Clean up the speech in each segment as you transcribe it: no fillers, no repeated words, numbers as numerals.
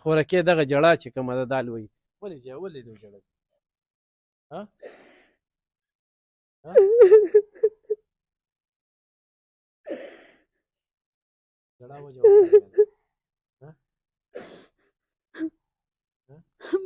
خورکې دغه جړه چې کومه ده دا لویي. ولې دې وژړل؟ جړه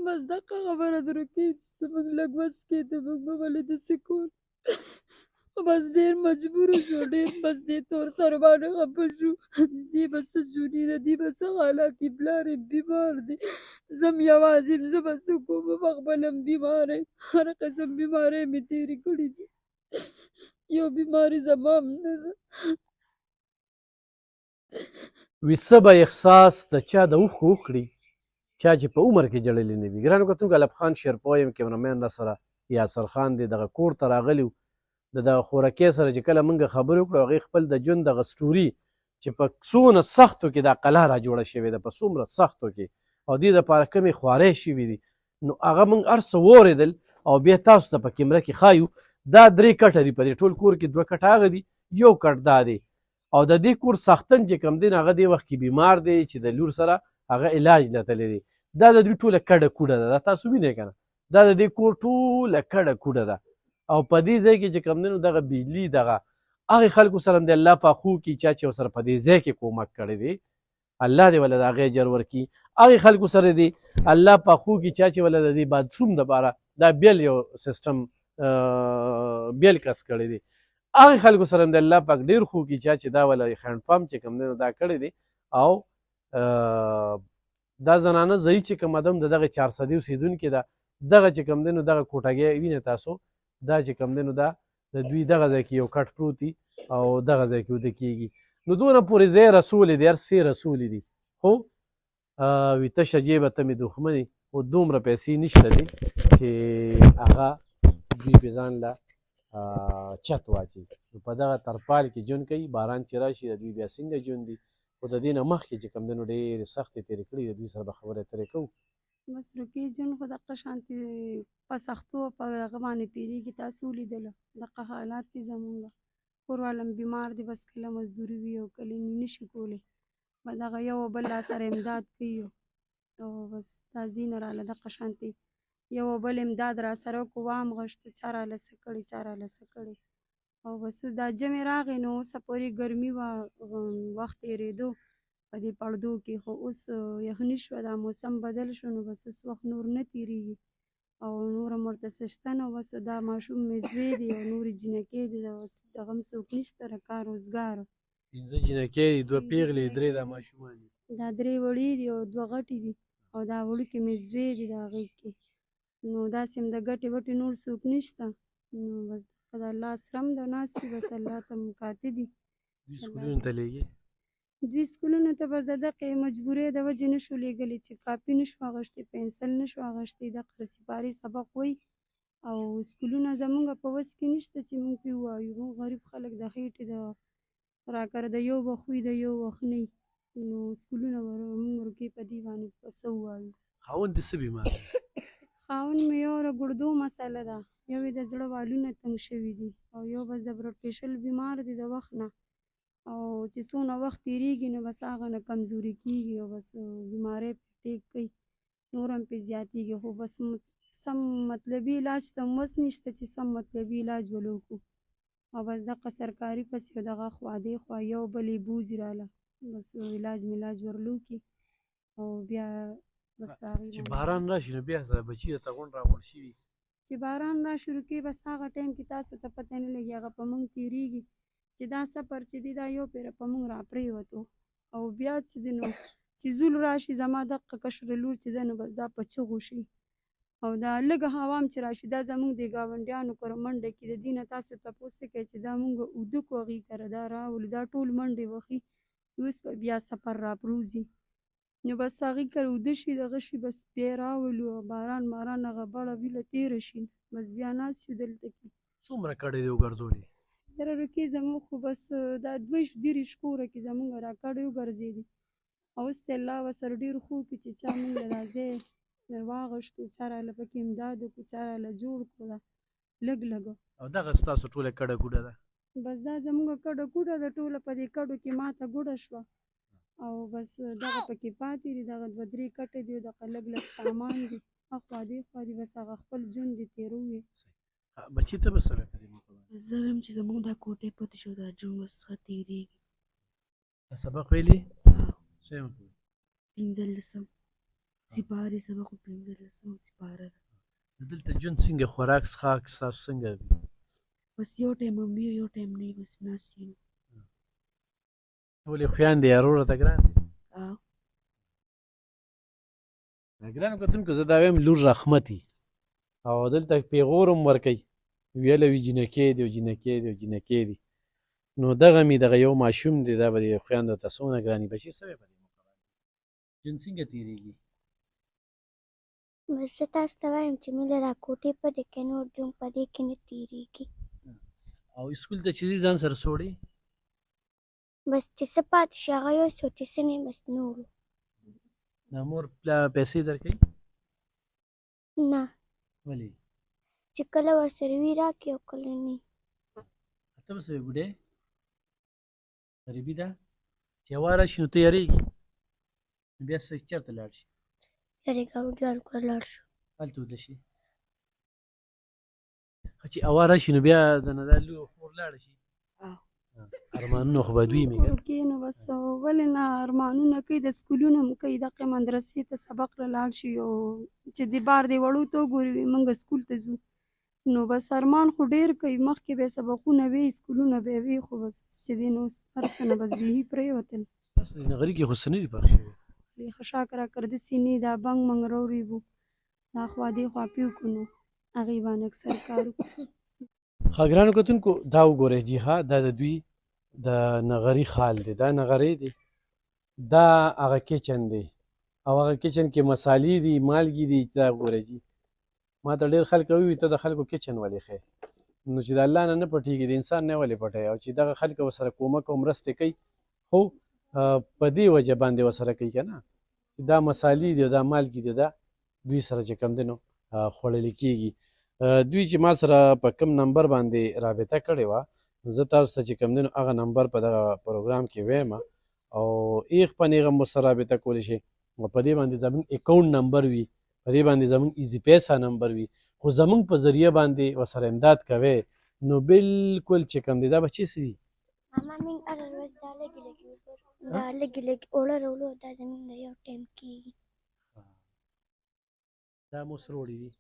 بس دغه خبره د روکې چې زموږ لږ وس کېده موږ به ولې داسې کول. بس ډېر مجبور شو، ډېر بس دې تور سر باندې خفه شو. دې به څه جونې ده، دې به څه حالات دي، پلار یې بیمار دی، زه م یوازې یم، زه به څه کوم، پخپله م بیماره یم، هر قسم بیمارۍ مې تېرې کړي دي، یو بیماري زما هم نه ده. وي څه به احساس د چا د اوښکو وکړي چا چې په عمر کې جړلي نه وي. ګرانو کتونکو الف خان شیرپوی یم، کیمرامین را سره یاسر خان دی. دغه کور ته راغلي وو، د دغه خورکۍ سره چې کله موږ خبرې وکړو هغې خپل د ژوند دغه سټوري چې په څونه سختو کې دا قلعه را جوړه شوې ده، په څومره سختو کې او دې دپاره کمې خوارۍ شوي دي، نو هغه موږ هر څه واورېدل او بیا تاسو ته په کیمره کې ښایو. دا 3 کټه دي، په دې ټول کور کې 2 کټه هغه دي، یو کټ دا دی. او د دې کور ساختن چې کوم دی هغه دې وخت کې بیمار دی چې د لور سره هغه علاج له تللی دی. دا د دوی ټوله کډه کوډه ده، دا تاسو وینئ که نه، دا د دې کور ټوله کډه کوډه ده. او په دې ځای کې چې کوم دی نو دغه بجلي دغه هغې خلکو سره هم د الله پاخو کړي چا چې ورسره په دې ځای کې کومک کړی دی، الله دې ولې د هغې اجر ورکړي. هغې خلکو سره دې الله پاخو کړي چا چې ولې د دې باتروم دپاره دا بیل یو سیسټم بیل کس کړی دی. هغې خلکو سره هم د الله پاک ډېر خو کړي چا چې دا ولې هینډ پمپ چې کوم دی نو دا کړی دی. او دا زنانه ضعیف چې کومه ده د دغه 400 اوسېدونکې ده. دغه چې کوم دی نو دغه کوټګۍ وینئ تاسو، دا چې کوم دی نو دا د دوی دغه ځای کې یو کټ پروت دي او دغه ځای کې وده کېږي. نو دونه پورې ځای رسولې دي، هر څه رسولې دي، خو وي تشه جیبه ته مې دښمنې، خو دومره پیسې نشته دي چې هغه دوی پې ځان له چت واچوي. نو په دغه ترپال کې ژوند کوي، باران چې راشي د دوی بیا څنګه ژوند دي. خو د دې نه مخکې چې کوم دی نو ډېرې سختې تېرې کړي د دوی سره به خبرې اترې کوو. بس روکې ژوند خو دغه شانتې په سختو او په هغه باندې تېرېږي. تاسو ولیدله دغه حالات دي زمونږ، کور والا هم بیمار دی، بس کله مزدوري وي او کله نه شي کولی، به دغه یو او بل سره امداد کوي او بس دا ځینه راله دغه شانتې یو او بل امداد را سره وکړو، وام غشته چا راله څه کړي چا راله څه کړي. او بس اوس دا ژمی راغی نو اوسه پورې ګرمي وه، وخت تېرېدو په دې پړدو کې، خو اوس یخني شوه، دا موسم بدل شو نو بس اوس وخت نور نه تېرېږي او نور هم ورته څه شته نه. بس دا ماشوم مې زوی دی او نورې جینکۍ دي، اوس دغه هم څوک نشته د کار روزګار. 5 جینکۍ دي، 2 پېغلې، 3 دا ماشومان دي. دا 3 وړې دي او 2 غټې دي او دا وړوکې مې زوی دي د هغې کې. نو داسې هم د ګټې وټې نور څوک نشته، نو بس د الله سره هم د ناست یو، بس الله ته مکاتې دي. دوی سکولونو ته لېږي؟ دوی سکولونو ته بس د دغې مجبورۍ د وجې نه شو لېږلی چې کاپي نه شو اخیستی، پنسل نه شو اخیستی، دغه سپارې سبق وایي او سکولونه زمونږ په وس کې نشته چې موږ پرې ووایو. موږ غریب خلک د خېټې د راکړه د یو وخت وي د یو وخت نه وي، نو سکولونه به موږ ورکې په دې باندې په څه ووایو. خاوند دې څه بیمار دی؟ خاوند مې یو د ګردو مسله ده، یو یې د زړه والونه تنګ شوي دي او یو بس د بلډ پریشر بیمار دی د وخت نه، او چې څونه وخت تېرېږي نو بس هغه نه کمزوري کېږي او بس بیمارۍ پرې ټیک کوي، نور هم پرې زیاتېږي. خو بس سم مطلبي علاج ته هم وس نشته چې سم مطلبي علاج ولو وکړو او بس دغه سرکاري پسې او دغه خوا دې خوا یو بل یې بوځي راله، بس علاج ملاج ورلو کړي او بیا بس د هغې چې باران راشي نو بیا سره بچي درته غونډ راغونډ شوي، چې باران راشي روکې بس هغه ټایم کې تاسو ته پته نه لګي هغه په موږ تېرېږي چې دا سفر چې دی دا یو پیره په موږ راپرېوتو او بیا چې دی نو چې زول راشي زما دغه کشره لور چې ده نو بس دا په چغو شي او دا لږه هوا هم چې راشي دا زموږ د ګاونډیانو کره منډه کې د دې نه تاسو تپوس وکړئ چې دا موږ اوده کړو هغې کره دا راولو دا ټول منډې وهي اوس به بیا سفر راپروزي نو بس هغې کره اوده شي دغه شي بس بیا یې راولو باران ماران هغه بړه ویله تېره شي بس بیا ناست یو دلته کې. څومره کډې دې وګرځولې؟ یاره روکې زموږ خو بس دا 22-23 کوره کې زموږ را کډې وګرځېدې او اوس ته الله ورسره ډېر ښه وکړي چې چا موږ له دا ځای واغشتو چا راله پکې امداد وکړو چا راله جوړ کړو دا لږ لږ او دغه ستاسو ټوله کډه کوډه ده؟ بس دا زموږ کډه کوډه ده ټوله په دې کډو کې ماته ګوډه شوه او بس دغه پکې پاتې دي، دغه 2-3 کټه دي او دغه لږ لږ سامان دي، اخوا دې خوا دي، بس هغه خپل ژوند دې تېروي. بچي ته به څه کوې په دې موقع باندې؟ زه وایم چې زموږ دا کوټې پاتې شو دا ژوند به څخه تېرېږي. سبق ویلي؟ څه یې وکړل؟ 15 سپارې سبق خو 15 سپاره ده. دلته ژوند څنګه خوراک څښاک ستاسو څنګه وي؟ بس یو ټایم هم وي یو ټایم نه وي، بس ناست یو. ټولې خویندې یا وروره ته ګران دي؟ او ګرانو کتونکو زه دا وایم لور رحمت او دلته پیغور هم ورکوي، ویلی وي جینکې دي او جینکې دي او جینکې دي. نو دغه مې دغه یو ماشوم دی، دا به د خویندو ته څومره ګراني. بچي څه وی په دې موقع باندې؟ ژوند څنګه تېرېږي؟ بس زه تاسو ته وایم چې موږ دا کوټې په دې کې نور ژوند په دې کې نه تېرېږي. او سکول ته چې ځې ځان سره سوړې؟ بس چې څه پاتې شي هغه یوسو، چې څه نه بس نه وړو. نه مور پیسې درکوي؟ نه، ولې؟ چې کله ورسره وي راکړي او کله نه. ته به څه وې بوډۍ؟ غریبي ده چې هوا راشي نو ته یېرېږي، نو بیا څه چېرته لاړ شي؟ یارې ګاونډیانو کره لاړ شو. هلته وده شي. چې هوا راشي نو بیا د نه دا لور خور لاړه شي. ارمانونه خو به دوی مې که کې نو بس ولې نه ارمانونه کوي، د سکولونو هم کوي، دغه مدرسې ته سبق له لاړ شي او چې د بار دی وړو ته وګوري موږ سکول ته ځو، نو بس ارمان خو ډېر کوي، مخکې به یې سبقونه وي سکولونه به یې وي، خو بس چې دی نو هر څه نه بس بېخي پرېوتل. تاسو د نغري کې خو څه نه دي پخ شوي؟ خشاک را کرده سینې دا بنګ منګ روړی بو دا خوا دې خوا پیو کو نو هغې باندې اکثر کار وکړو. ښه ګرانو کتونکو دا وګورئ جي ها دا د دوی د نغري خال دی، دا نغری دی، دا هغه کچن دی او هغه کچن کې مسالې دي مالګې دي. دا وګورئ جي ما ته ډېر خلک ووي ته د خلکو کچن ولې ښیې، نو چې د الله نه نه پټېږي د انسان نه ولې پټوي، او چې دغه خلک ورسره کومک او مرستې کوي خو په دې وجه باندې ورسره کوي که نه چې دا مسالې دي او دا مالګې دي دا دوی سره چې کوم دی نو خوړلی کېږي. دوی چې ما سره په کوم نمبر باندې رابطه کړې وه زه تاسو ته چې کوم دی نو هغه نمبر په دغه پروګرام کې ویم او ایغ په نیغه مو سره رابطه کولی شئ، او په دې باندې زموږ اکاونټ نمبر وي، په دې باندې زموږ ایزي پیسه نمبر وي، خو زموږ په ذریعه باندې ورسره امداد کوئ نو بالکل چې کوم دی دا به څه وي. ماما موږ هره ورځ دا لږې لږې اوبه دا لږې لږې اوړه راوړو، دا زموږ د یو ټایم کېږي. دا مو څه روړي دي؟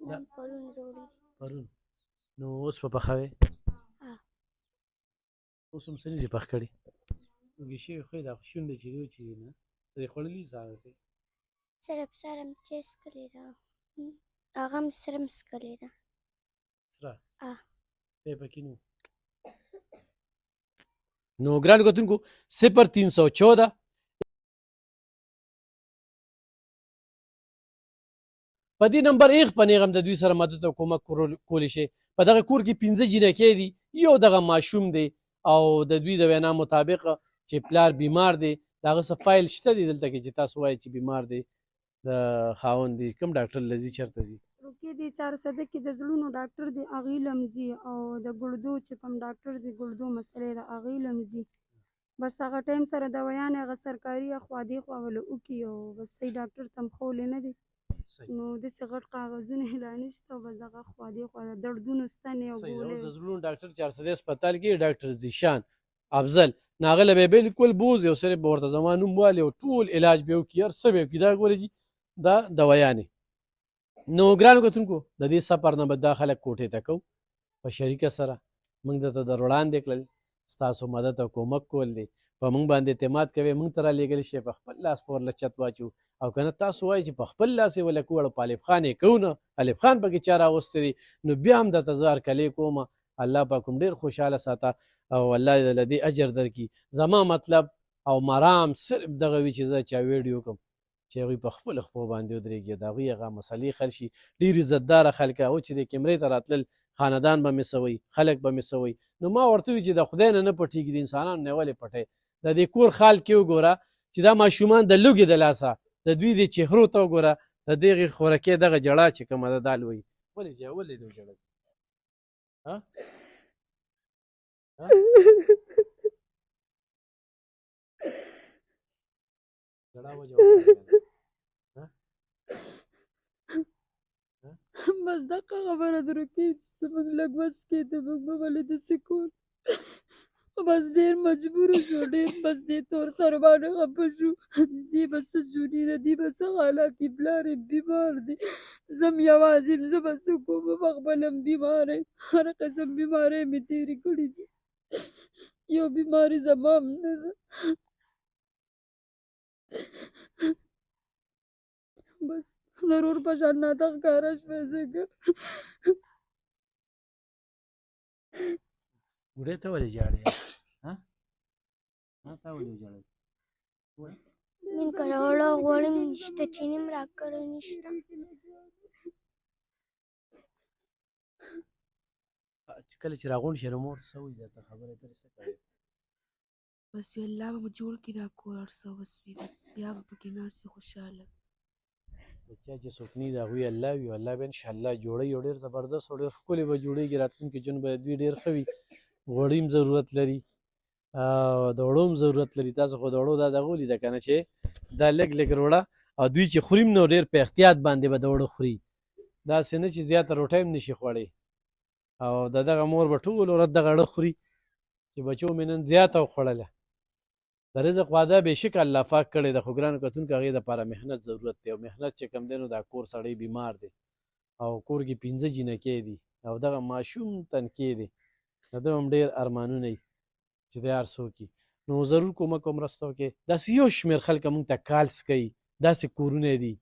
دا پرون راوړي پرون. نو اوس به پخوئ؟ اوس هم څه نه دي پخ کړي؟ اوږې شوي خو یې دا شونډې چې دي چې نه څه دې خوړلي ساړه دی؟ صرف سره هم چای څښلې ده، هغه هم سره هم څښلې ده. سره؟ دی پکې نه و. نو ګرانو کتونکو 0314 په دې نمبر ایغ په نیغ هم د دوی سره مدد او کومک کولی شي. په دغه کور کې 15 جینکې دي، یو دغه ماشوم دی او د دوی د وینا مطابق چې پلار بیمار دی، د هغه څه فایل شته دي دلته کې چې تاسو وایئ چې بیمار دی، د خاوند دی کوم ډاکټر له ځي چېرته ځي؟ روکې دی 400 کې د زړونو ډاکټر دی هغې لم ځي، او د ګردو چې کوم ډاکټر دی ګردو مسلې ده هغې لم ځي، بس هغه ټایم سره دوایانې هغه سرکاري خوا دې خوا وله وکړي او بس صحیح ډاکټر ته هم ښولی نه دی، نو داسې غټ کاغذونه یې لا نشته، او بس دغه خوا دې خوا د دردونو ستنې او ګولۍ. د زړونو ډاکټر 400 هسپتال کې ډاکټر زیشان افضل ناغه له به بالکل بوز یو سره به ورته زما نوم والي او ټول علاج به وکړي هر څه به وکړي. دا ګورئ دا دوایانې. نو ګرانو کتونکو د دې سفر نه به دا خلک کوټې ته کوو په شریکه سره موږ درته در وړاندې کړل ستاسو مدد او کومک کول دی، په موږ باندې اعتماد کوئ موږ ته رالیږلی شئ، په خپل لاس په ورله چت واچو، او که نه تاسو وایئ چې په خپل لاس یې ولکو او په الف خان یې کوو نه الف خان پکې چا راوستی دی نو بیا هم درته زه هرکلی کوم. الله پاک هم ډېر خوشحاله ساته او الله دې له دې اجر درکړي. زما مطلب او مرام صرف دغه وي چې زه چا ویډیو کوم چې هغوی په خپلو خپو باندې ودرېږي، د هغوی هغه مسلې حل شي. ډېر عزتداره خلک او چې د کیمرې ته راتلل خاندان به مې سوی خلک به مې سوی، نو ما ورته وي چې د خدای نه نه پټېږي د انسانانو نه ولې پټئ. د دې کور خال کې وګوره چې دا ماشومان د لوږې د لاسه د دوی د چهرو ته وګوره د دغې خورکې دغه جړه چې کومه ده دا لویي ولې دوی جړه ژړا وجه وکړه کنه. بس دغه خبره د رقیب چې زموږ لږ وس کېده موږ به ولې داسې کول. خو بس ډېر مجبور شو، ډېر بس دې تور سره باندې خفه شو. دې به څه شوني ده، دې به څه حالات دي، پلار یې بیمار دی، زه م یوازې یم، زه به څه کوم، پخپله م بیماره یم، هر قسم بیمارۍ مې تېرې کړي دي، یو بیماري زما هم نه ده. بس ضرور په شان راته ښکاره شوی ځکه بوډۍ ته ولې ژاړې تا ولې وژړل؟ من کړهوړه غواړم نشته چینی م راکړی نشته. چې کله چې راغونډ شي نو مور څه وایي درته خبرې اترې څه کوي؟ بس وی الله به مو جوړ کړي دا کور هر څه بس وي بس بیا به پکې ناست وي خوشحاله. د چا چې څوک نه وي د هغوی الله وي، الله به انشاءالله جوړوي او ډېر زبردست او ډېر ښکلې به جوړېږي. راتلونکي ژوند به د دوی ډېر ښه وي. غوړي هم ضرورت لري او د وړو هم ضرورت لري. تاسو خو د وړو دا دغه ولیده که نه چې دا لږ لږ روړه او دوی چې خوري هم نو ډېر په احتیاط باندې به د وړو خوري، داسې نه چې زیاته روټۍ هم نشي خوړی. او د دغه مور به ټول ورځ دغه اړه خوري چې بچو مې نن زیاته وخوړله. د رزق وعده بېشکه الله پاک کړې ده، خو ګرانو کتونکو هغې دپاره محنت ضرورت دی. او محنت چې کوم دی نو دا کور سړی بیمار دی او کور کې 5 جینکې دي او دغه ماشوم تنکې دی، د ده هم ډېر ارمانونه وي چې دی هر څوک نو ضرور کومک او مرسته وکړئ. داسې یو شمېر خلک مونږ ته کالس کوي، داسې کورونه دي،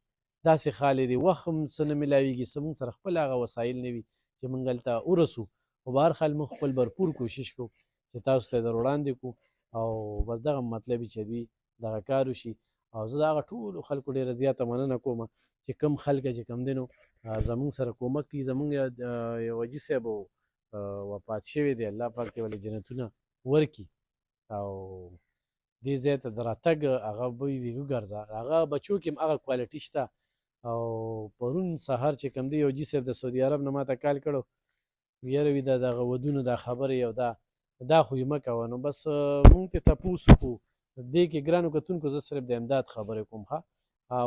داسې خالې دي، وخت هم څه نه میلاویږي، څه مونږ سره خپل هغه وسایل نه وي چې مونږ هلته ورسو. خو به هر حال مونږ خپل بھرپور کوشش کوو چې تاسو ته یې در وړاندې کړو او بس دغه مطلب چې دوی دغه کار وشي. او زه د هغه ټولو خلکو ډېره زیاته مننه کوم چې کوم خلک چې کوم دی نو زمونږ سره کومک کوي. زمونږ یو حاجي صاحب وفات شوی دی، الله پاک دې ولې جنتونه ورکړي او دې ځای ته د راتګ هغه بوی وي وګرځه. هغه بچو کې هم هغه کوالټي شته. او پرون سهار چې کوم دی یو حاجي صاحب د سعودي عرب نه ماته کال کړو، یاره وي دغه ودونو دا خبرې او دا خو یې مه کوه. نو بس مونږ ترې تپوس وکړو دې کې ګرانو کتونکو زه صرف د امداد خبرې کوم ښه،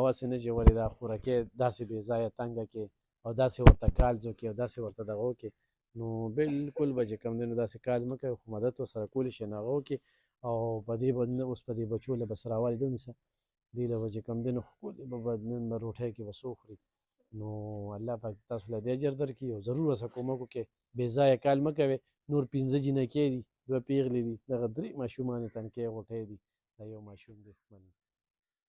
هوسې نه چې ولې دا خوراکۍ داسې بې ځایه تنګه کې او داسې ورته کالز وکړي او داسې ورته دغه وکړي. نو بالکل به چې کوم دی نو داسې کال مه کوئ، خو مدد ورسره کولی شئ نو هغه وکړي. او په دې به اوس په دې بچو له به سره والي ده ونیسه، دې له به چې کوم دی نو ښکلې به نن به روټۍ کې به څه وخوري. نو الله پاک تاسو له دې اجر درکړي او ضرور ورسره کومک وکړئ. بې ځایه کال مه کوئ. نور 5 جینکې دي، 2 پیغلې دي، دغه 3 ماشومان یې تنکۍ غوټۍ دي، دا یو ماشوم دی.